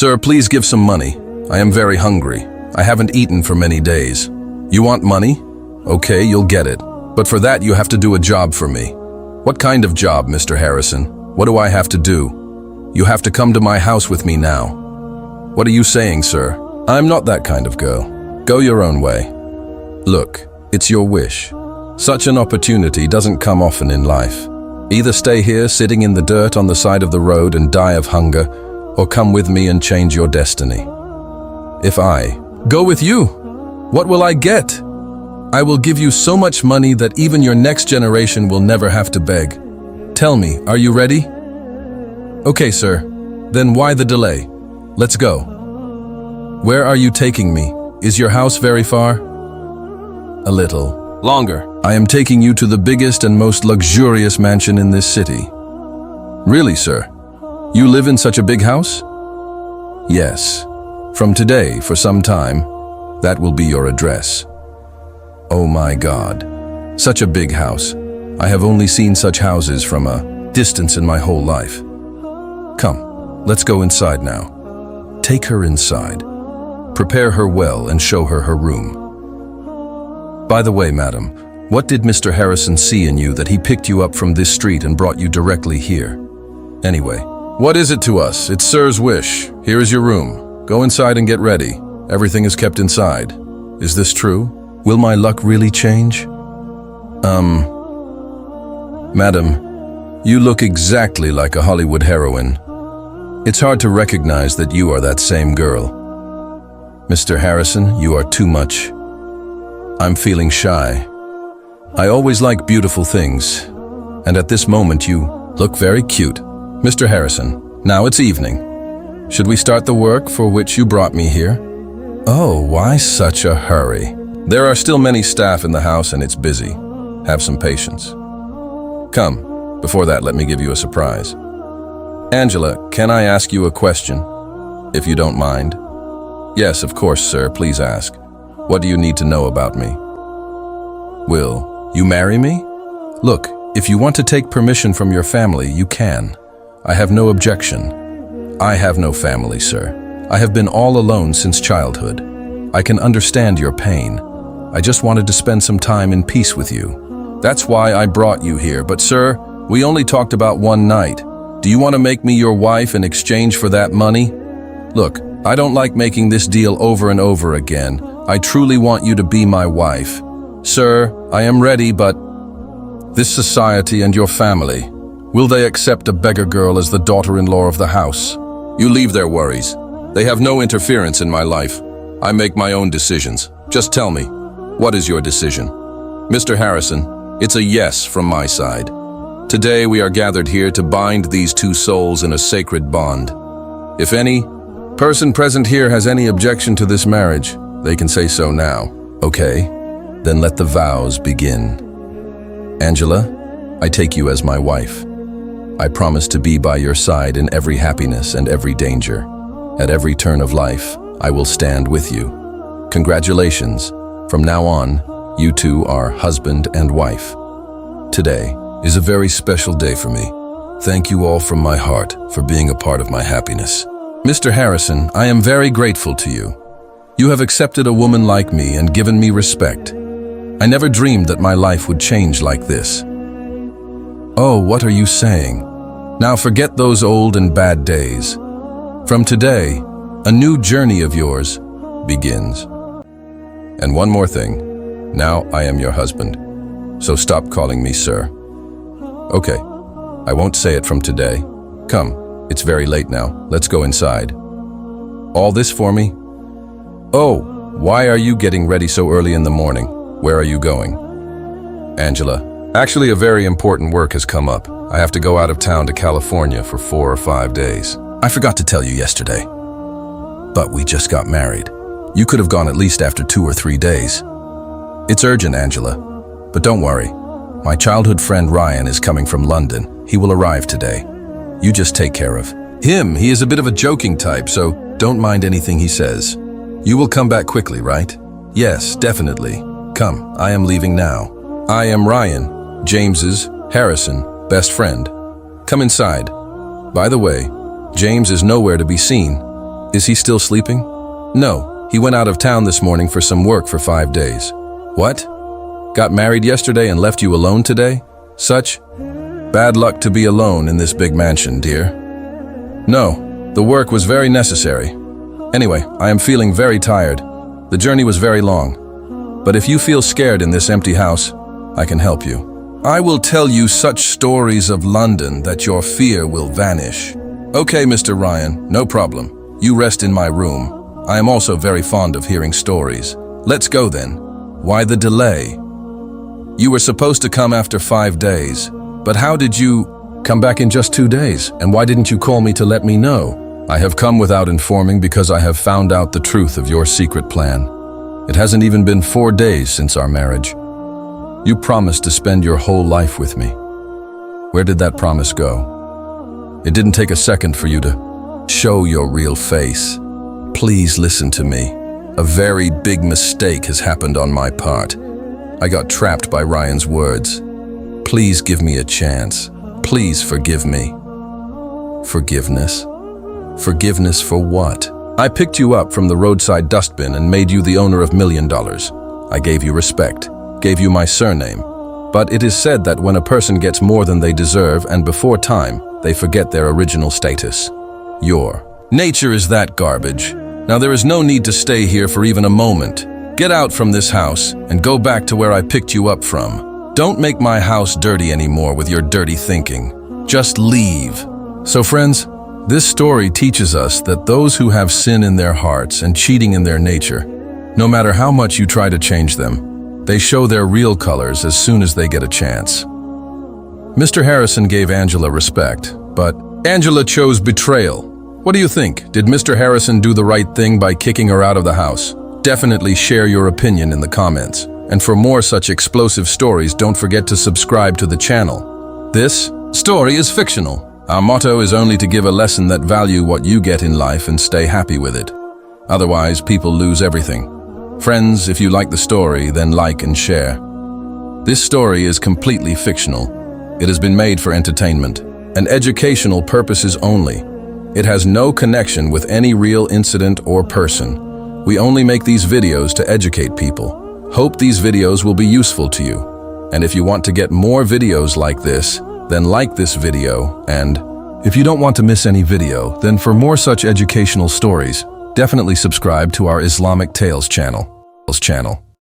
Sir, please give some money. I am very hungry. I haven't eaten for many days. You want money? Okay, you'll get it. But for that, you have to do a job for me. What kind of job, Mr. Harrison? What do I have to do? You have to come to my house with me now. What are you saying, sir? I'm not that kind of girl. Go your own way. Look, it's your wish. Such an opportunity doesn't come often in life. Either stay here sitting in the dirt on the side of the road and die of hunger, or come with me and change your destiny. If I go with you, what will I get? I will give you so much money that even your next generation will never have to beg. Tell me, are you ready? Okay, sir. Then why the delay? Let's go. Where are you taking me? Is your house very far? A little. Longer. I am taking you to the biggest and most luxurious mansion in this city. Really, sir? You live in such a big house? Yes. From today, for some time, that will be your address. Oh my God. Such a big house. I have only seen such houses from a distance in my whole life. Come, let's go inside now. Take her inside. Prepare her well and show her her room. By the way, madam, what did Mr. Harrison see in you that he picked you up from this street and brought you directly here? Anyway, what is it to us? It's Sir's wish. Here is your room. Go inside and get ready. Everything is kept inside. Is this true? Will my luck really change? Madam, you look exactly like a Hollywood heroine. It's hard to recognize that you are that same girl. Mr. Harrison, you are too much. I'm feeling shy. I always like beautiful things, and at this moment you look very cute. Mr. Harrison, now it's evening. Should we start the work for which you brought me here? Oh, why such a hurry? There are still many staff in the house and it's busy. Have some patience. Come, before that, let me give you a surprise. Angela, can I ask you a question, if you don't mind? Yes, of course, sir. Please ask. What do you need to know about me? Will you marry me? Look, if you want to take permission from your family, you can. I have no objection. I have no family, sir. I have been all alone since childhood. I can understand your pain. I just wanted to spend some time in peace with you. That's why I brought you here. But sir, we only talked about one night. Do you want to make me your wife in exchange for that money? Look, I don't like making this deal over and over again. I truly want you to be my wife. Sir, I am ready, but this society and your family, will they accept a beggar girl as the daughter-in-law of the house? You leave their worries. They have no interference in my life. I make my own decisions. Just tell me, what is your decision? Mr. Harrison, it's a yes from my side. Today we are gathered here to bind these two souls in a sacred bond. If any person present here has any objection to this marriage, they can say so now. Okay, then let the vows begin. Angela, I take you as my wife. I promise to be by your side in every happiness and every danger. At every turn of life, I will stand with you. Congratulations. From now on, you two are husband and wife. Today is a very special day for me. Thank you all from my heart for being a part of my happiness. Mr. Harrison, I am very grateful to you. You have accepted a woman like me and given me respect. I never dreamed that my life would change like this. Oh, what are you saying? Now forget those old and bad days. From today, a new journey of yours begins. And one more thing. Now I am your husband. So stop calling me sir. Okay, I won't say it from today. Come, it's very late now. Let's go inside. All this for me? Oh, why are you getting ready so early in the morning? Where are you going? Angela, actually a very important work has come up. I have to go out of town to California for 4 or 5 days. I forgot to tell you yesterday, but we just got married. You could have gone at least after 2 or 3 days. It's urgent, Angela, but don't worry. My childhood friend Ryan is coming from London. He will arrive today. You just take care of him. He is a bit of a joking type, so don't mind anything he says. You will come back quickly, right? Yes, definitely. Come, I am leaving now. I am Ryan, James's, Harrison, best friend. Come inside. By the way, James is nowhere to be seen. Is he still sleeping? No, he went out of town this morning for some work for 5 days. What? Got married yesterday and left you alone today? Such bad luck to be alone in this big mansion, dear. No, the work was very necessary. Anyway, I am feeling very tired. The journey was very long. But if you feel scared in this empty house, I can help you. I will tell you such stories of London that your fear will vanish. Okay, Mr. Ryan, no problem. You rest in my room. I am also very fond of hearing stories. Let's go then. Why the delay? You were supposed to come after 5 days, but how did you come back in just 2 days? And why didn't you call me to let me know? I have come without informing because I have found out the truth of your secret plan. It hasn't even been 4 days since our marriage. You promised to spend your whole life with me. Where did that promise go? It didn't take a second for you to show your real face. Please listen to me. A very big mistake has happened on my part. I got trapped by Ryan's words. Please give me a chance. Please forgive me. Forgiveness? Forgiveness for what? I picked you up from the roadside dustbin and made you the owner of $1 million. I gave you respect, gave you my surname. But it is said that when a person gets more than they deserve and before time, they forget their original status. Your nature is that garbage. Now there is no need to stay here for even a moment. Get out from this house and go back to where I picked you up from. Don't make my house dirty anymore with your dirty thinking. Just leave. So friends, this story teaches us that those who have sin in their hearts and cheating in their nature, no matter how much you try to change them, they show their real colors as soon as they get a chance. Mr. Harrison gave Angela respect, but Angela chose betrayal. What do you think? Did Mr. Harrison do the right thing by kicking her out of the house? Definitely share your opinion in the comments. And for more such explosive stories, don't forget to subscribe to the channel. This story is fictional. Our motto is only to give a lesson that value what you get in life and stay happy with it. Otherwise, people lose everything. Friends, if you like the story, then like and share. This story is completely fictional. It has been made for entertainment and educational purposes only. It has no connection with any real incident or person. We only make these videos to educate people. Hope these videos will be useful to you. And if you want to get more videos like this, then like this video, and if you don't want to miss any video, then for more such educational stories, definitely subscribe to our Islamic Tales channel.